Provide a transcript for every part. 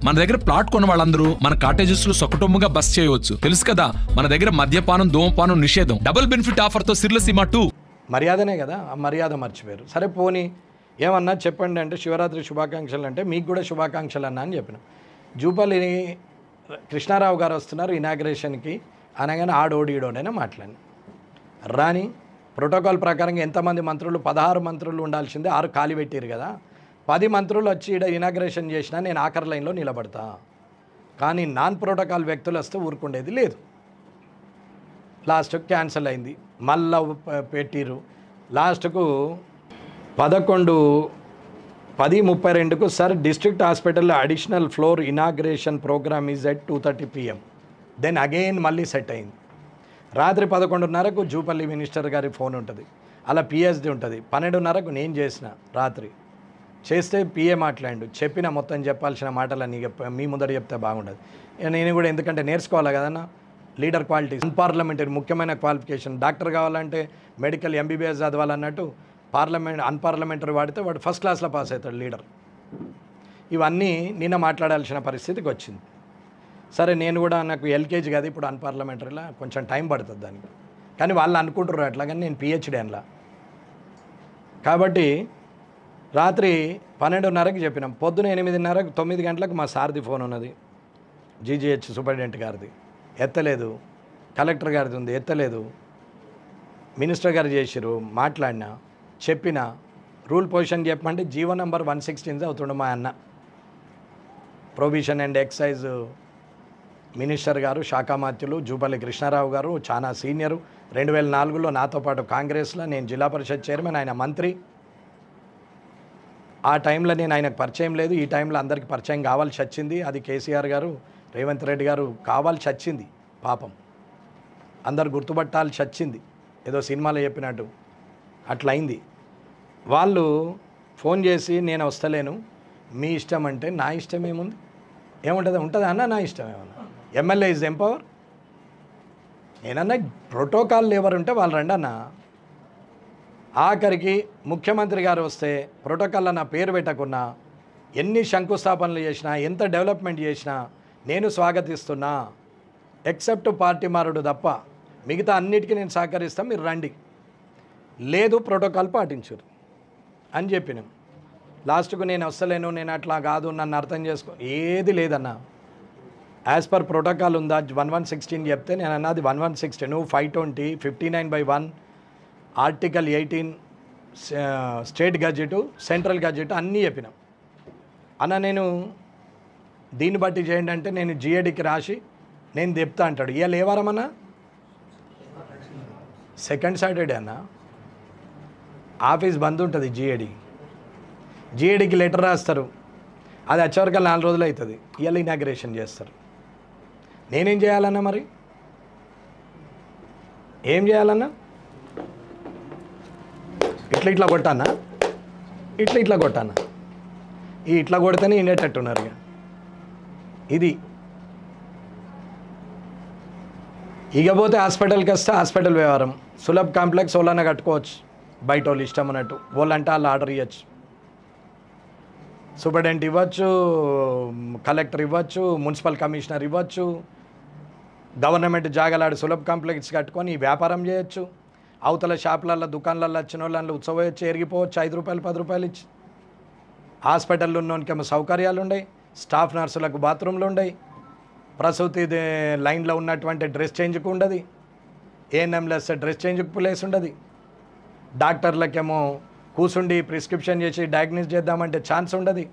మన దగ్గర ప్లాట్ కొన్న వాళ్ళందరూ మన కాటేజెస్ లో సకుటుంబంగా బస్ చేయవచ్చు. తెలుసు కదా, మన దగ్గర మద్యపానం ధూమపానం నిషేధం. డబుల్ బెనిఫిట్ ఆఫర్ తో సిర్లసీమ 2. మర్యాదనే కదా, ఆ మర్యాద మర్చిపోయారు. సరే పోనీ ఏమన్నా చెప్పండి అంటే శివరాత్రి శుభాకాంక్షలు అంటే మీకు కూడా శుభాకాంక్షలు అన్నా అని చెప్పిన. జూపల్లి కృష్ణారావు గారు వస్తున్నారు ఇనాగ్రేషన్కి అనగానే ఆడోడీడోడైనా మాట్లాడి రాని ప్రోటోకాల్ ప్రకారంగా ఎంతమంది మంత్రులు 16 మంత్రులు ఉండాల్సిందే, 6 ఖాళీ పెట్టారు కదా, 10 మంత్రులు వచ్చి ఇక్కడ ఇనాగ్రేషన్ చేసినా నేను ఆఖరి లైన్లో నిలబడతా. కానీ నాన్ ప్రోటోకాల్ వ్యక్తులు వస్తే ఊరుకుండేది లేదు. లాస్ట్కు క్యాన్సిల్ అయింది, మళ్ళా పెట్టిరు. లాస్ట్కు 11:10:32కు సార్ డిస్ట్రిక్ట్ హాస్పిటల్లో additional floor inauguration programme is at 2:30 PM. Then again మళ్ళీ సెట్ అయింది. రాత్రి 11:30కు జూపల్లి మినిస్టర్ గారి ఫోన్ ఉంటుంది, అలా పిహెచ్డి ఉంటుంది. 12:30కు నేను చేసిన రాత్రి చేస్తే పిఏ మాట్లాడు, చెప్పిన మొత్తం చెప్పాల్సిన మాటలన్నీ మీ ముందర చెప్తే బాగుండదు. నేను కూడా ఎందుకంటే నేర్చుకోవాలి కదన్నా లీడర్ క్వాలిటీస్. అన్పార్లమెంటరీ ముఖ్యమైన క్వాలిఫికేషన్. డాక్టర్ కావాలంటే మెడికల్ MBBS చదవాలన్నట్టు అన్పార్లమెంటరీ వాడితే వాడు ఫస్ట్ క్లాస్లో పాస్ అవుతాడు లీడర్. ఇవన్నీ నిన్న మాట్లాడాల్సిన పరిస్థితికి వచ్చింది. సరే నేను కూడా నాకు LKG కదా ఇప్పుడు అన్పార్లమెంటరీలో కొంచెం టైం పడుతుంది దానికి, కానీ వాళ్ళు అనుకుంటారు అట్లా, కానీ నేను PhD అనలా. కాబట్టి రాత్రి 12:30కి చెప్పినాం. పొద్దున 8:30కు 9 గంటలకు మా సార్ది ఫోన్ ఉన్నది, GGH సూపరింటెండెంట్ గారిది, ఎత్తలేదు. కలెక్టర్ గారిది ఉంది, ఎత్తలేదు. మినిస్టర్ గారు చేసిరు, మాట్లాడినా, చెప్పిన రూల్ పొజిషన్ చెప్పమంటే జీవో నంబర్ 116 అవుతుండే మా అన్న ప్రొవిషన్ అండ్ ఎక్సైజ్ మినిస్టర్ గారు, శాఖామాత్యులు జూపల్లి కృష్ణారావు గారు, చాలా సీనియరు. 2004లో నాతో పాటు కాంగ్రెస్లో, నేను జిల్లా పరిషత్ చైర్మన్, ఆయన మంత్రి. ఆ టైంలో నేను ఆయనకు పరిచయం లేదు, ఈ టైంలో అందరికీ పరిచయం కావాల్సి వచ్చింది. అది కేసీఆర్ గారు, రేవంత్ రెడ్డి గారు కావాల్సి వచ్చింది. పాపం అందరు గుర్తుపట్టాల్సి వచ్చింది, ఏదో సినిమాలో చెప్పినట్టు అట్లా అయింది. వాళ్ళు ఫోన్ చేసి నేను వస్తలేను, మీ ఇష్టం అంటే నా ఇష్టం ఏముంది, ఏముంటుంది, ఉంటుంది అన్న నా ఇష్టం ఏమన్నా. MLA is empower. నేనన్నా ప్రోటోకాల్ ఎవరు ఉంటే వాళ్ళు రండి అన్న. ఆఖరికి ముఖ్యమంత్రి గారు వస్తే ప్రోటోకాల్లో నా పేరు పెట్టకున్నా, ఎన్ని శంకుస్థాపనలు చేసినా, ఎంత డెవలప్మెంట్ చేసినా నేను స్వాగతిస్తున్నా. ఎక్సెప్ట్ పార్టీ మారుడు తప్ప మిగతా అన్నిటికీ నేను సహకరిస్తాను, మీరు రండి. లేదు ప్రోటోకాల్ పాటించరు అని చెప్పినాం. లాస్ట్కు నేను వస్తలేను, నేను అట్లా కాదు, నన్ను అర్థం చేసుకో, ఏది లేదన్నా. యాజ్ పర్ ప్రోటోకాల్ ఉందా 1116 చెప్తే నేను అన్నది 1116, నువ్వు 520, 59/1, article 18 state gazette, central gazette అన్నీ చెప్పినాం. అన్న నేను దీన్ని బట్టి చేయండి అంటే నేను GADకి రాసి నేను చెప్తా అంటాడు. ఇవాళ ఏ వారం అన్నా? సెకండ్ సాటర్డే అన్న. ఆఫీస్ బంద్ ఉంటుంది GADకి లెటర్ రాస్తారు, అది వచ్చేవరకు 4 రోజులు అవుతుంది. ఇవాళ ఇనాగ్రేషన్ చేస్తారు. నేనేం చేయాలన్నా, మరి ఏం చేయాలన్నా? ఇట్లా కొట్టానా, ఇట్లా కొట్టానా? ఇట్లా కొడితేనే వినేటట్టున్నారు. ఇది ఇకపోతే హాస్పిటల్కి వస్తే హాస్పిటల్ వ్యవహారం. సులభ్ కాంప్లెక్స్ వాళ్ళన్నా కట్టుకోవచ్చు, బయట వాళ్ళు ఇష్టం అన్నట్టు, వాళ్ళంటే వాళ్ళు ఆర్డర్ ఇవ్వచ్చు. సూపరింటెండెంట్ ఇవ్వచ్చు, కలెక్టర్ ఇవ్వచ్చు, మున్సిపల్ కమిషనర్ ఇవ్వచ్చు. గవర్నమెంట్ జాగాలాడు సులభ్ కాంప్లెక్స్ కట్టుకొని వ్యాపారం చేయొచ్చు. అవతల షాపులలో దుకాణాలలో వచ్చిన వాళ్ళని ఉత్సవం వచ్చి ఎరిగిపోవచ్చు, 5 రూపాయలు 10 రూపాయలు ఇచ్చి. హాస్పిటల్లో ఉన్నోనికేమో సౌకర్యాలు ఉన్నాయి, స్టాఫ్ నర్సులకు బాత్రూమ్లు ఉన్నాయి, ప్రసూతి లైన్లో ఉన్నటువంటి డ్రెస్ చేంజ్కు ఉండదు, ANMలు వస్తే డ్రెస్ చేంజ్కు ప్లేస్ ఉండదు, డాక్టర్లకేమో కూర్చుండి ప్రిస్క్రిప్షన్ చేసి డయాగ్నోస్ చేద్దామంటే ఛాన్స్ ఉండదు,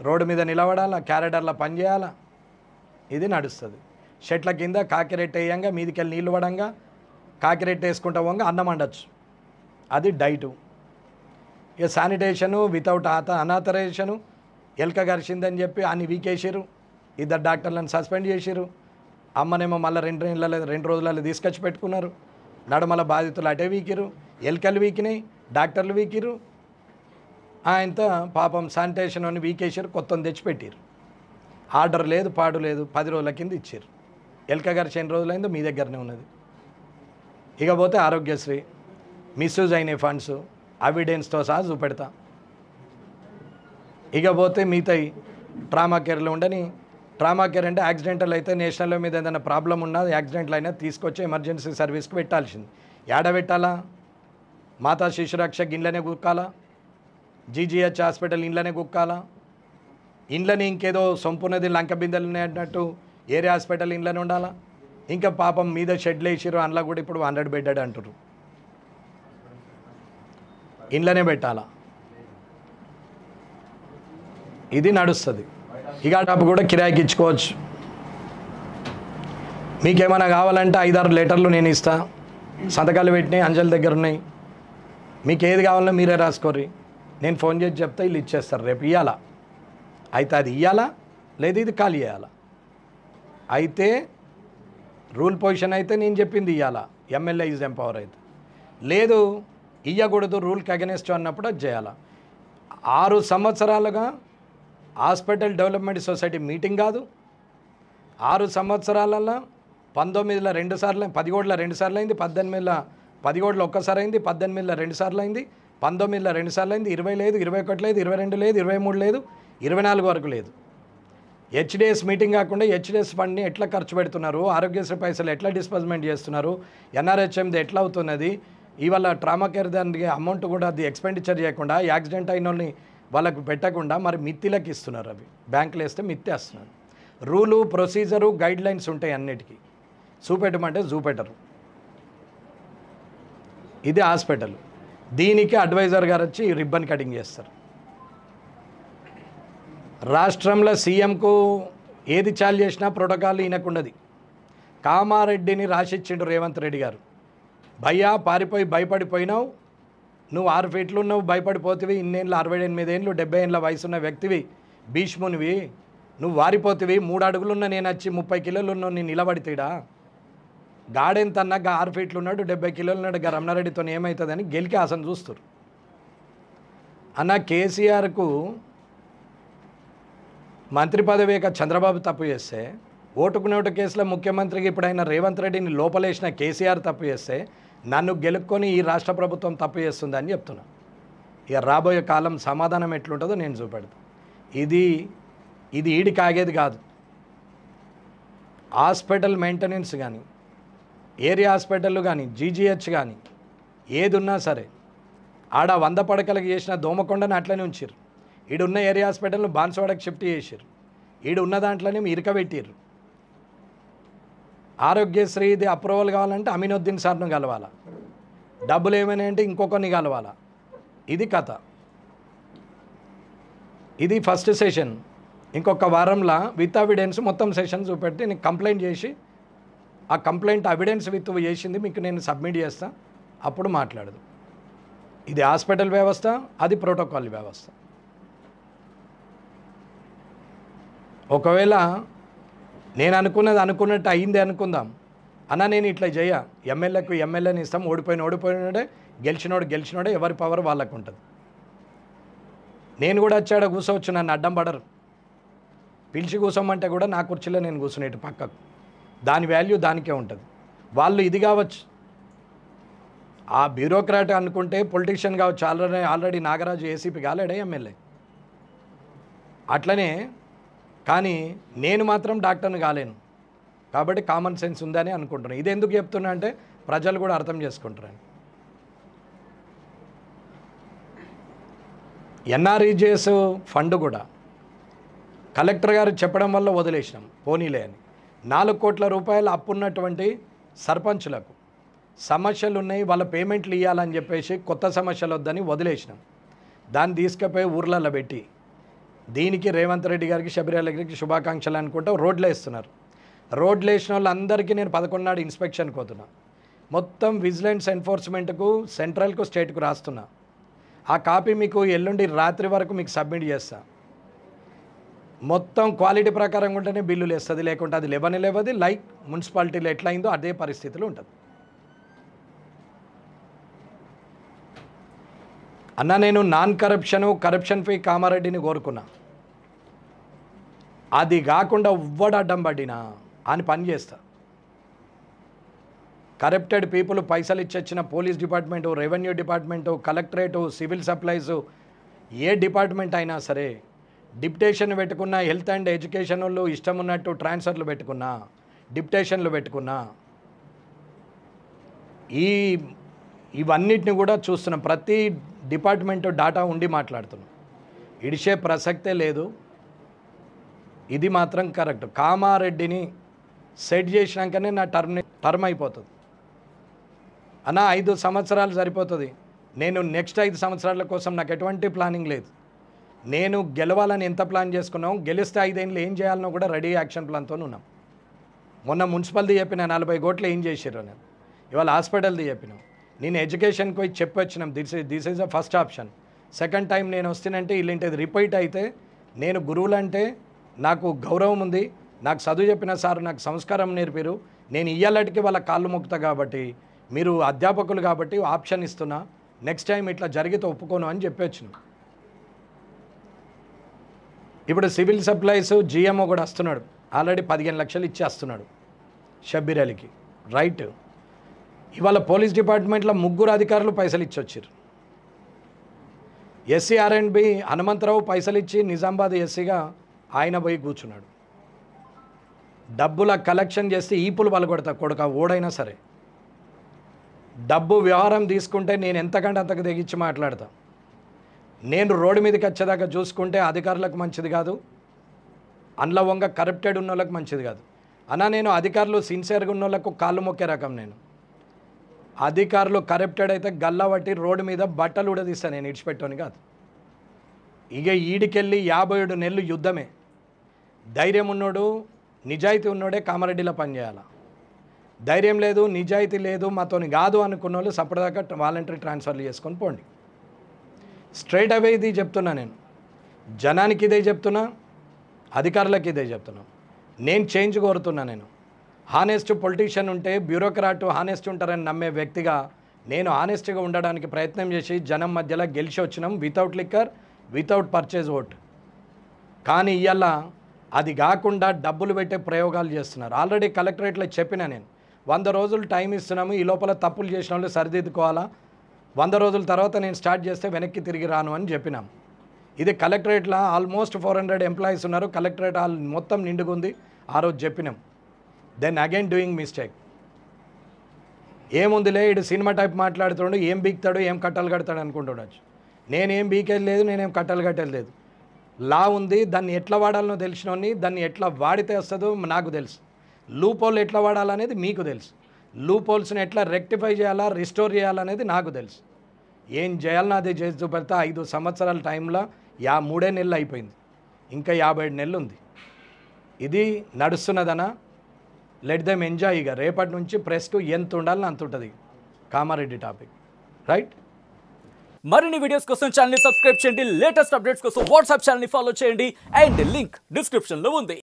రోడ్డు మీద నిలబడాలా, క్యారిడర్లో పని చేయాలా. ఇది నడుస్తుంది. షెట్ల కింద కాకిరెట్ వేయంగా మీదికెళ్ళి నీళ్ళు పడంగా కాకిరెట్ వేసుకుంటా పోగా అన్నం వండొచ్చు, అది డైటు. ఇక శానిటేషను వితౌట్ అనాథరైజేషను. ఎలక గరిచిందని చెప్పి అన్ని వీకేసారు, 2 డాక్టర్లను సస్పెండ్ చేసారు. అమ్మనేమో మళ్ళీ 2 రోజులలో తీసుకొచ్చి పెట్టుకున్నారు. నడుమల బాధితులు అటే వీకిరు, ఎలకలు వీకినాయి, డాక్టర్లు వీకిరు. ఆయనతో పాపం శానిటేషన్ అని వీకేసారు, కొత్తని తెచ్చిపెట్టారు. ఆర్డర్ లేదు, పాడు లేదు, 10 రోజుల కింద ఇచ్చారు. ఎలక గరిచి 2 రోజులైందో మీ దగ్గరనే ఉన్నది. ఇకపోతే ఆరోగ్యశ్రీ మిస్యూజ్ అయిన ఫండ్స్ ఎవిడెన్స్తో సహా చూపెడతా. ఇకపోతే మిగతాయి ట్రామా కేర్లో ఉండని. ట్రామా కేర్ అంటే యాక్సిడెంటల్ అయితే నేషనల్ మీద ఏదైనా ప్రాబ్లం ఉన్నా యాక్సిడెంట్లు అయినా తీసుకొచ్చి ఎమర్జెన్సీ సర్వీస్కి పెట్టాల్సింది. ఏడ పెట్టాలా? మాతా శిశురక్ష ఇంట్లోనే కుక్కాలా? జీజీహెచ్ హాస్పిటల్ ఇంట్లోనే కుక్కాలా? ఇంట్లోనే ఇంకేదో సొంపున్నది లంక బిందెలు అన్నట్టు ఏరియా హాస్పిటల్ ఇంట్లోనే ఉండాలా? ఇంకా పాపం మీద షెడ్లు వేసిరు, అందులో కూడా ఇప్పుడు 100 బెడ్డెడ్ అంటారు. ఇంట్లోనే పెట్టాలా? ఇది నడుస్తుంది. ఇక డబ్బు కూడా కిరాయికి ఇచ్చుకోవచ్చు. మీకేమైనా కావాలంటే 5-6 లెటర్లు నేను ఇస్తా, సంతకాలు పెట్టినాయి, అంజల్ దగ్గర ఉన్నాయి. మీకు ఏది కావాలన్నా మీరే రాసుకోర్రి, నేను ఫోన్ చేసి చెప్తా, వీళ్ళు ఇచ్చేస్తారు. రేపు ఇవ్వాలా? అయితే అది ఇవ్వాలా, లేదు ఇది ఖాళీ చేయాలా? అయితే రూల్ పొజిషన్ అయితే నేను చెప్పింది ఇవ్వాలా, ఎమ్మెల్యే ఈజ్ ఎంపవర్. అయితే లేదు ఇవ్వకూడదు, రూల్కి అగెనెస్ట్ అన్నప్పుడు అది చేయాలా. 6 సంవత్సరాలుగా హాస్పిటల్ డెవలప్మెంట్ సొసైటీ మీటింగ్ కాదు. 6 సంవత్సరాలలో 19లో 2 సార్లు, 10 2 సార్లు అయింది, 18లో 10 ఒక్కసారి అయింది, 18లో 2 సార్లు అయింది, 19లో 2 సార్లు అయింది, 20 లేదు, 21 లేదు, 22 లేదు, 23 లేదు, 24 వరకు లేదు. హెచ్డిఎస్ మీటింగ్ కాకుండా హెచ్డిఎస్ ఫండ్ని ఎట్లా ఖర్చు పెడుతున్నారు, ఆరోగ్యశ్రీ పైసలు ఎట్లా డిస్బర్స్మెంట్ చేస్తున్నారు, ఎన్ఆర్హెచ్ఎంది ఎట్లా అవుతున్నది, ఇవాళ ట్రామా కేర్ దానికి అమౌంట్ కూడా అది ఎక్స్పెండిచర్ చేయకుండా యాక్సిడెంట్ అయిన వాళ్ళని వాళ్ళకు పెట్టకుండా మరి మిత్తిలకు ఇస్తున్నారు. అవి బ్యాంకులు వేస్తే మిత్తి వేస్తున్నారు. రూలు ప్రొసీజరు గైడ్ లైన్స్ ఉంటాయి అన్నిటికీ. చూపెట్టమంటే చూపెట్టరు. ఇది హాస్పిటల్. దీనికి అడ్వైజర్ గారు వచ్చి రిబ్బన్ కటింగ్ చేస్తారు. రాష్ట్రంలో సీఎంకు ఏది చాలు చేసినా ప్రోటోకాల్ ఈయనకున్నది. కామారెడ్డిని రాసిచ్చిండు రేవంత్ రెడ్డి గారు. భయ్యా పారిపోయి భయపడిపోయినావు, నువ్వు 6 ఫీట్లు ఉన్నావు, భయపడిపోతివి, ఇన్నేళ్ళు 68 ఏళ్ళు 70 ఏళ్ళ వయసున్న వ్యక్తివి, భీష్మునివి, నువ్వు వారిపోతివి, 3 అడుగులున్న నేను వచ్చి 30 కిలోలు ఉన్నావు, నేను నిలబడితేడా గాడెంతన్నా 6 ఫీట్లు ఉన్నాడు, 70 కిలోలు ఉన్నాడు, రమణారెడ్డితో ఏమవుతుందని గెలికి ఆశను చూస్తారు. అన్న కేసీఆర్కు మంత్రి పదవి చంద్రబాబు తప్పు చేస్తే, ఓటుకు నోటు కేసులో ముఖ్యమంత్రికి ఇప్పుడైనా రేవంత్ రెడ్డిని లోపలేసిన కేసీఆర్ తప్పు చేస్తే, నన్ను గెలుక్కొని ఈ రాష్ట్ర ప్రభుత్వం తప్పు చేస్తుందని చెప్తున్నా. ఇక రాబోయే కాలం సమాధానం ఎట్లుంటుందో నేను చూపెడతాను. ఇది ఈడికి ఆగేది కాదు. హాస్పిటల్ మెయింటెనెన్స్ కానీ, ఏరియా హాస్పిటల్ కానీ, జీజీహెచ్ కానీ ఏది ఉన్నా సరే, ఆడ 100 పడకలకు చేసిన దోమకొండని అట్లనే ఉంచారు. ఈడున్న ఏరియా హాస్పిటల్ను బాన్స్వాడకు షిఫ్ట్ చేశారు. ఈడున్న దాంట్లోనే ఇరకబెట్టారు. ఆరోగ్యశ్రీ ఇది అప్రూవల్ కావాలంటే అమీనుద్దీన్ సార్ను కలవాలా, డబ్బులు ఏమైనా అంటే ఇంకొకరిని కలవాలా. ఇది కథ. ఇది ఫస్ట్ సెషన్. ఇంకొక వారంలో విత్ ఎవిడెన్స్ మొత్తం సెషన్ చూపెట్టి నేను కంప్లైంట్ చేసి, ఆ కంప్లైంట్ ఎవిడెన్స్ విత్ చేసింది మీకు నేను సబ్మిట్ చేస్తా, అప్పుడు మాట్లాడదు. ఇది హాస్పిటల్ వ్యవస్థ, అది ప్రోటోకాల్ వ్యవస్థ. ఒకవేళ నేను అనుకున్నట్టు అయింది అనుకుందాం అన్న, నేను ఇట్లా చేయ, ఎమ్మెల్యేకు ఎమ్మెల్యేని ఇస్తాం, ఓడిపోయినోడే, గెలిచినోడే, ఎవరి పవర్ వాళ్ళకు ఉంటుంది. నేను కూడా వచ్చాడ కూర్చోవచ్చు, నన్ను అడ్డం పడరు. పిలిచి కూర్చోమంటే కూడా నా కుర్చీలో నేను కూర్చునేటు పక్కకు, దాని వాల్యూ దానికే ఉంటుంది. వాళ్ళు ఇది కావచ్చు, ఆ బ్యూరోక్రాట్ అనుకుంటే పొలిటీషియన్ కావచ్చు. ఆల్రెడీ నాగరాజు ఏసీపీ కాలేడే ఎమ్మెల్యే. అట్లనే కానీ నేను మాత్రం డాక్టర్ని కాలేను కాబట్టి కామన్ సెన్స్ ఉందని అనుకుంటున్నాను. ఇది ఎందుకు చెప్తున్నా అంటే ప్రజలు కూడా అర్థం చేసుకుంటారని. ఎన్ఆర్ఈజీఎస్ ఫండ్ కూడా కలెక్టర్ గారు చెప్పడం వల్ల వదిలేసినాం, పోనీలే అని. 4 కోట్ల రూపాయలు అప్పున్నటువంటి సర్పంచులకు సమస్యలు ఉన్నాయి, వాళ్ళ పేమెంట్లు ఇవ్వాలని చెప్పేసి కొత్త సమస్యలు వద్దని వదిలేసినాం. దాన్ని తీసుకుపోయి ఊర్లలో పెట్టి దీనికి రేవంత్ రెడ్డి గారికి, శబరిమల గారికి శుభాకాంక్షలు అనుకుంటూ రోడ్లు వేస్తున్నారు. రోడ్లు వేసిన వాళ్ళందరికీ నేను 11 నాడు ఇన్స్పెక్షన్కి పోతున్నా. మొత్తం విజిలెన్స్ ఎన్ఫోర్స్మెంట్కు, సెంట్రల్కు, స్టేట్కు రాస్తున్నా. ఆ కాపీ మీకు ఎల్లుండి రాత్రి వరకు మీకు సబ్మిట్ చేస్తా. మొత్తం క్వాలిటీ ప్రకారం ఉంటేనే బిల్లులు వేస్తుంది, లేకుంటే అది లేవది. లైక్ మున్సిపాలిటీలో ఎట్లయిందో అదే పరిస్థితిలో ఉంటుంది. అన్న నేను నాన్ కరప్షన్ ఫ్రీ కామారెడ్డిని కోరుకున్నా. అది కాకుండా ఎవ్వడు అడ్డం పడినా అని పని చేస్తా. కరప్టెడ్ పీపుల్ పైసలు ఇచ్చొచ్చిన police department, revenue department, collectorate, civil supplies, ఏ డిపార్ట్మెంట్ అయినా సరే డిప్యుటేషన్ పెట్టుకున్నా, హెల్త్ అండ్ ఎడ్యుకేషన్ వాళ్ళు ఇష్టం ఉన్నట్టు ట్రాన్స్ఫర్లు పెట్టుకున్నా, డిప్యుటేషన్లు పెట్టుకున్నా, ఇవన్నిటిని కూడా చూస్తున్నాం. ప్రతి డిపార్ట్మెంట్ డాటా ఉండి మాట్లాడుతున్నాం. ఇడిచే ప్రసక్తే లేదు. ఇది మాత్రం కరెక్ట్. కామారెడ్డిని సెట్ చేసినాకనే నా టర్మ్ అయిపోతుంది అన్న. 5 సంవత్సరాలు సరిపోతుంది. నేను నెక్స్ట్ 5 సంవత్సరాల కోసం నాకు ఎటువంటి ప్లానింగ్ లేదు. నేను గెలవాలని ఎంత ప్లాన్ చేసుకున్నాం, గెలిస్తే 5 ఏళ్ళు ఏం చేయాలనో కూడా రెడీ యాక్షన్ ప్లాన్తో ఉన్నాం. మొన్న మున్సిపల్ది చెప్పిన 40 కోట్లు ఏం చేసారు నేను. ఇవాళ హాస్పిటల్ది చెప్పినాం. నేను ఎడ్యుకేషన్కి పోయి చెప్పొచ్చినాం. This is the first option. Second time నేను వస్తానంటే ఇల్లింటిది రిపీట్ అయితే, నేను గురువులంటే నాకు గౌరవం ఉంది, నాకు చదువు చెప్పిన సార్ నాకు సంస్కారం నేర్పిరు, నేను ఇయ్యాలటికి వాళ్ళ కాళ్ళు మొక్కుతా కాబట్టి, మీరు అధ్యాపకులు కాబట్టి ఆప్షన్ ఇస్తున్నా, నెక్స్ట్ టైం ఇట్లా జరిగితే ఒప్పుకోను అని చెప్పొచ్చినాం. ఇప్పుడు సివిల్ సప్లైస్ జిఎంఓ కూడా వస్తున్నాడు. ఆల్రెడీ 15 లక్షలు ఇచ్చి వస్తున్నాడు షబ్బీర్ అలీకి. రైట్. ఇవాళ పోలీస్ డిపార్ట్మెంట్లో 3 అధికారులు పైసలు ఇచ్చి వచ్చారు. SCR&B హనుమంతరావు పైసలు ఇచ్చి నిజామాబాద్ ఎస్సీగా ఆయన పోయి కూర్చున్నాడు. డబ్బుల కలెక్షన్ చేస్తే ఈపులు పలగొడతా కొడుక ఓడైనా సరే. డబ్బు వ్యవహారం తీసుకుంటే నేను ఎంతకంటే అంతకు తెగించి మాట్లాడతా. నేను రోడ్డు మీదకి వచ్చేదాకా చూసుకుంటే అధికారులకు మంచిది కాదు, అండ్ల వంగ కరప్టెడ్ ఉన్న వాళ్ళకి మంచిది కాదు అన్న. నేను అధికారులు సిన్సియర్గా ఉన్న వాళ్ళకు కాళ్ళు మొక్కే రకం. నేను అధికారులు కరప్టెడ్ అయితే గల్లా పట్టి రోడ్డు మీద బట్టలు ఉడదీస్తాను. నేను ఇడిచిపెట్టాను కాదు. ఇక ఈడికెళ్ళి 57 నెలలు యుద్ధమే. ధైర్యం ఉన్నోడు, నిజాయితీ ఉన్నోడే కామారెడ్డిలో పనిచేయాలి. ధైర్యం లేదు, నిజాయితీ లేదు, మాతోని కాదు అనుకున్న వాళ్ళు సపరేట్గా వాలంటరీ ట్రాన్స్ఫర్లు చేసుకొని పోండి. స్ట్రైట్ అవే ఇది చెప్తున్నా. నేను జనానికి ఇదే చెప్తున్నా, అధికారులకు ఇదే చెప్తున్నా. నేను చేంజ్ కోరుతున్నా. నేను హానెస్ట్ పొలిటీషియన్ ఉంటే, బ్యూరోక్రాట్ హానెస్ట్ ఉంటారని నమ్మే వ్యక్తిగా నేను హానెస్ట్గా ఉండడానికి ప్రయత్నం చేసి జనం మధ్యలో గెలిచి వచ్చినాం. Without liquor, without purchase vote. కానీ ఇవాళ అది కాకుండా డబ్బులు పెట్టే ప్రయోగాలు చేస్తున్నారు. ఆల్రెడీ కలెక్టరేట్లో చెప్పినా నేను, 100 రోజులు టైం ఇస్తున్నాము, ఈ లోపల తప్పులు చేసిన వాళ్ళు సరిదిద్దుకోవాలా, 100 రోజుల తర్వాత నేను స్టార్ట్ చేస్తే వెనక్కి తిరిగి రాను అని చెప్పినాం. ఇది కలెక్టరేట్లో ఆల్మోస్ట్ 400 ఎంప్లాయీస్ ఉన్నారు. కలెక్టరేట్ హాల్ మొత్తం నిండుకుంది. ఆ రోజు చెప్పినాం. Then again doing mistake. ఏముందిలే, ఇడు సినిమా టైప్ మాట్లాడుతున్నాడు, ఏం బీక్తాడు, ఏం కట్టలు కడతాడు అనుకుంటుండొచ్చు. నేనేం బీకేది లేదు, నేనేం కట్టలు కట్టేది లేదు. లా ఉంది, దాన్ని ఎట్లా వాడాలనో తెలిసినోని, దాన్ని ఎట్లా వాడితే వస్తుందో నాకు తెలుసు. లూప్ హోల్ ఎట్లా వాడాలనేది మీకు తెలుసు. లూప్ హోల్స్ని ఎట్లా రెక్టిఫై చేయాలా, రిస్టోర్ చేయాలనేది నాకు తెలుసు. ఏం చేయాలన్నా అదే చేసి చూపెడతా. 5 సంవత్సరాల టైంలో 3 నెలలు అయిపోయింది, ఇంకా 57 నెలలు ఉంది. ఇది నడుస్తున్నదనా? Let them enjoy. ఇక రేపటి నుంచి ప్రెస్కు ఎంత ఉండాలని అంత ఉంటుంది కామారెడ్డి టాపిక్. రైట్. మరిన్ని వీడియోస్ కోసం ఛానల్ ని సబ్స్క్రైబ్ చేయండి. లేటెస్ట్ అప్డేట్స్ కోసం వాట్సాప్ ఛానల్ ని ఫాలో చేయండి. అండ్ లింక్ డిస్క్రిప్షన్ లో ఉంది.